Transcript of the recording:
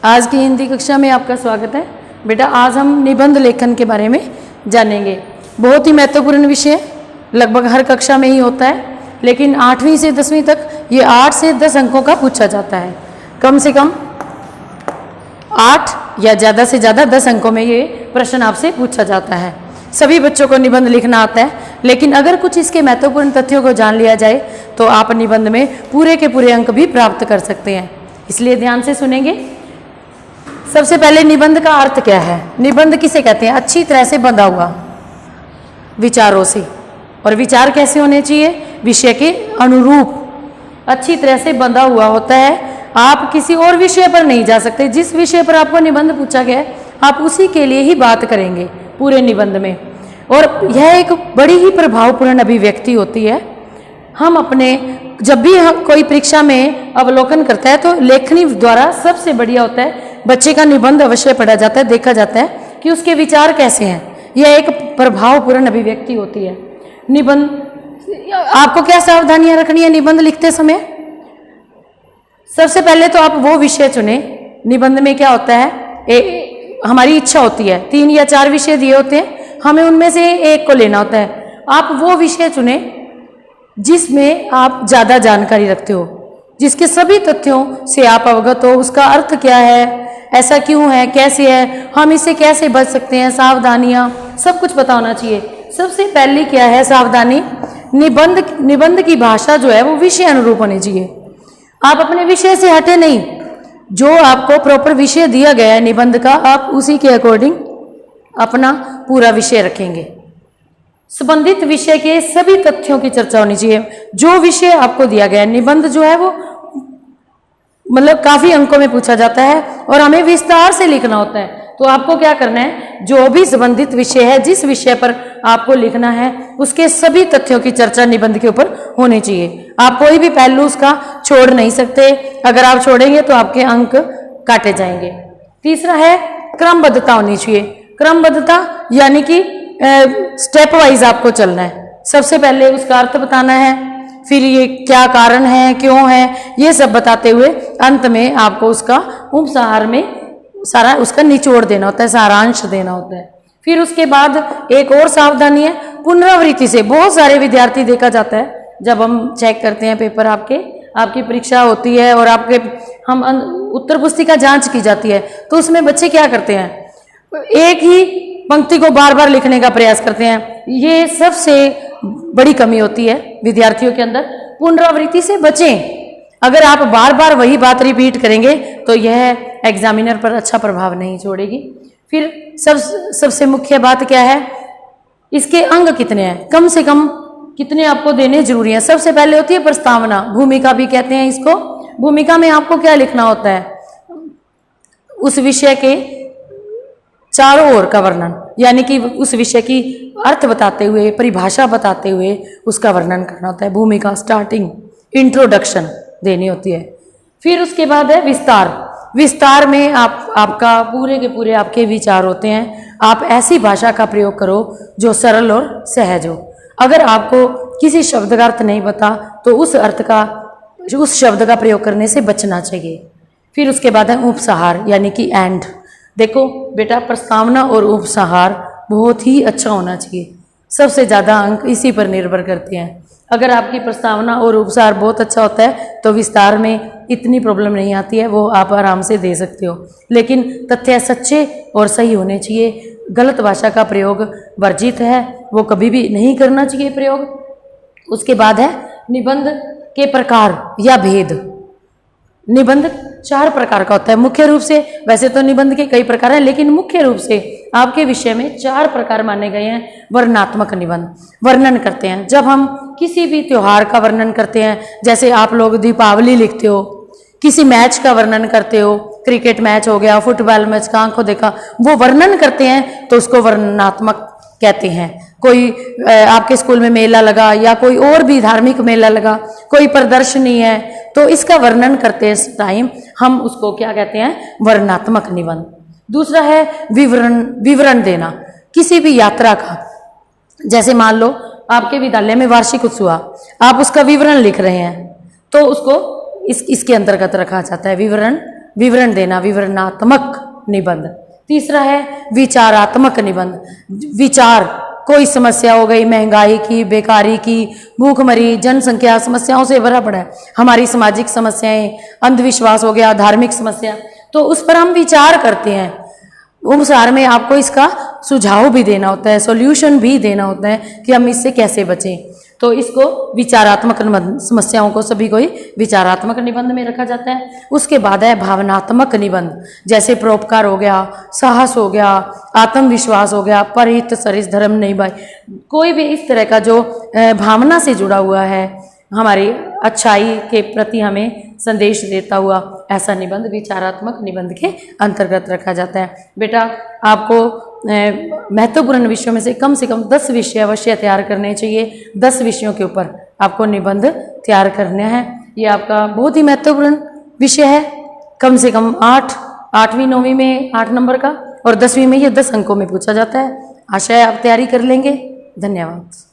आज की हिंदी कक्षा में आपका स्वागत है। बेटा आज हम निबंध लेखन के बारे में जानेंगे। बहुत ही महत्वपूर्ण विषय, लगभग हर कक्षा में ही होता है, लेकिन 8वीं से 10वीं तक ये 8 से 10 अंकों का पूछा जाता है। कम से कम 8 या ज़्यादा से ज़्यादा 10 अंकों में ये प्रश्न आपसे पूछा जाता है। सभी बच्चों को निबंध लिखना आता है, लेकिन अगर कुछ इसके महत्वपूर्ण तथ्यों को जान लिया जाए तो आप निबंध में पूरे के पूरे अंक भी प्राप्त कर सकते हैं। इसलिए ध्यान से सुनेंगे। सबसे पहले निबंध का अर्थ क्या है? निबंध किसे कहते हैं? अच्छी तरह से बंधा हुआ विचारों से। और विचार कैसे होने चाहिए? विषय के अनुरूप अच्छी तरह से बंधा हुआ होता है। आप किसी और विषय पर नहीं जा सकते। जिस विषय पर आपको निबंध पूछा गया है आप उसी के लिए ही बात करेंगे पूरे निबंध में। और यह एक बड़ी ही प्रभावपूर्ण अभिव्यक्ति होती है। हम अपने जब भी हम कोई परीक्षा में अवलोकन करता है तो लेखनी द्वारा सबसे बढ़िया होता है बच्चे का निबंध अवश्य पढ़ा जाता है, देखा जाता है कि उसके विचार कैसे हैं। यह एक प्रभावपूर्ण अभिव्यक्ति होती है। निबंध आपको क्या सावधानियां रखनी है निबंध लिखते समय? सबसे पहले तो आप वो विषय चुने। निबंध में क्या होता है, हमारी इच्छा होती है, 3 या 4 विषय दिए होते हैं, हमें उनमें से एक को लेना होता है। आप वो विषय चुने जिसमें आप ज़्यादा जानकारी रखते हो, जिसके सभी तथ्यों से आप अवगत हो। उसका अर्थ क्या है, ऐसा क्यों है, कैसे है, हम इससे कैसे बच सकते हैं, सावधानियां, सब कुछ पता होना चाहिए। सबसे पहली क्या है सावधानी? निबंध की भाषा जो है वो विषय अनुरूप होनी चाहिए। आप अपने विषय से हटे नहीं। जो आपको प्रॉपर विषय दिया गया है निबंध का, आप उसी के अकॉर्डिंग अपना पूरा विषय रखेंगे। संबंधित विषय के सभी तथ्यों की चर्चा होनी चाहिए। जो विषय आपको दिया गया है, निबंध जो है वो मतलब काफी अंकों में पूछा जाता है और हमें विस्तार से लिखना होता है। तो आपको क्या करना है, जो भी संबंधित विषय है, जिस विषय पर आपको लिखना है, उसके सभी तथ्यों की चर्चा निबंध के ऊपर होनी चाहिए। आप कोई भी पहलू उसका छोड़ नहीं सकते। अगर आप छोड़ेंगे तो आपके अंक काटे जाएंगे। तीसरा है क्रमबद्धता होनी चाहिए। क्रमबद्धता यानी कि स्टेप वाइज आपको चलना है। सबसे पहले उसका अर्थ बताना है, फिर ये क्या कारण है, क्यों है, ये सब बताते हुए अंत में आपको उसका उपसार में सारा उसका निचोड़ देना होता है, सारांश देना होता है। फिर उसके बाद एक और सावधानी है पुनरावृत्ति से। बहुत सारे विद्यार्थी देखा जाता है, जब हम चेक करते हैं पेपर, आपकी परीक्षा होती है और हम उत्तर पुस्तिका जांच की जाती है, तो उसमें बच्चे क्या करते हैं, एक ही पंक्ति को बार बार लिखने का प्रयास करते हैं। ये सबसे बड़ी कमी होती है विद्यार्थियों के अंदर। पुनरावृत्ति से बचें। अगर आप बार बार वही बात रिपीट करेंगे तो यह एग्जामिनर पर अच्छा प्रभाव नहीं छोड़ेगी। फिर सबसे मुख्य बात क्या है, इसके अंग कितने हैं, कम से कम कितने आपको देने जरूरी हैं। सबसे पहले होती है प्रस्तावना, भूमिका भी कहते हैं इसको। भूमिका में आपको क्या लिखना होता है, उस विषय के चारों ओर का वर्णन, यानी कि उस विषय की अर्थ बताते हुए, परिभाषा बताते हुए उसका वर्णन करना होता है। भूमिका, स्टार्टिंग, इंट्रोडक्शन देनी होती है। फिर उसके बाद है विस्तार। विस्तार में आपका पूरे के पूरे आपके विचार होते हैं। आप ऐसी भाषा का प्रयोग करो जो सरल और सहज हो। अगर आपको किसी शब्द का अर्थ नहीं पता तो उस शब्द का प्रयोग करने से बचना चाहिए। फिर उसके बाद है उपसंहार, यानी कि एंड। देखो बेटा, प्रस्तावना और उपसंहार बहुत ही अच्छा होना चाहिए। सबसे ज़्यादा अंक इसी पर निर्भर करते हैं। अगर आपकी प्रस्तावना और उपसंहार बहुत अच्छा होता है तो विस्तार में इतनी प्रॉब्लम नहीं आती है, वो आप आराम से दे सकते हो। लेकिन तथ्य सच्चे और सही होने चाहिए। गलत भाषा का प्रयोग वर्जित है, वो कभी भी नहीं करना चाहिए प्रयोग। उसके बाद है निबंध के प्रकार या भेद। निबंध 4 प्रकार का होता है मुख्य रूप से। वैसे तो निबंध के कई प्रकार हैं, लेकिन मुख्य रूप से आपके विषय में 4 प्रकार माने गए हैं। वर्णनात्मक निबंध, वर्णन करते हैं। जब हम किसी भी त्योहार का वर्णन करते हैं, जैसे आप लोग दीपावली लिखते हो, किसी मैच का वर्णन करते हो, क्रिकेट मैच हो गया, फुटबॉल मैच का आंखों देखा, वो वर्णन करते हैं तो उसको वर्णनात्मक कहते हैं। कोई आपके स्कूल में मेला लगा या कोई और भी धार्मिक मेला लगा, कोई प्रदर्शनी है, तो इसका वर्णन करते टाइम हम उसको क्या कहते हैं, वर्णनात्मक निबंध। दूसरा है विवरण देना किसी भी यात्रा का। जैसे मान लो आपके विद्यालय में वार्षिक उत्सव, आप उसका विवरण लिख रहे हैं, तो उसको इसके अंतर्गत रखा जाता है विवरण विवरण देना, विवरणात्मक निबंध। तीसरा है विचारात्मक निबंध। विचार, कोई समस्या हो गई, महंगाई की, बेकारी की, भूखमरी, जनसंख्या, समस्याओं से भरा पड़ा है, हमारी सामाजिक समस्याएं, अंधविश्वास हो गया, धार्मिक समस्या, तो उस पर हम विचार करते हैं। अनुसार में आपको इसका सुझाव भी देना होता है, सॉल्यूशन भी देना होता है कि हम इससे कैसे बचें। तो इसको विचारात्मक निबंध, समस्याओं को सभी को ही विचारात्मक निबंध में रखा जाता है। उसके बाद है भावनात्मक निबंध, जैसे परोपकार हो गया, साहस हो गया, आत्मविश्वास हो गया, परित सरिस धर्म नहीं भाई, कोई भी इस तरह का जो भावना से जुड़ा हुआ है, हमारी अच्छाई के प्रति हमें संदेश देता हुआ, ऐसा निबंध विचारात्मक निबंध के अंतर्गत रखा जाता है। बेटा आपको महत्वपूर्ण विषयों में से कम 10 विषय अवश्य तैयार करने चाहिए। 10 विषयों के ऊपर आपको निबंध तैयार करना है। ये आपका बहुत ही महत्वपूर्ण विषय है। कम से कम 8वीं 9वीं में 8 नंबर का और 10वीं में ये 10 अंकों में पूछा जाता है। आशा है आप तैयारी कर लेंगे। धन्यवाद।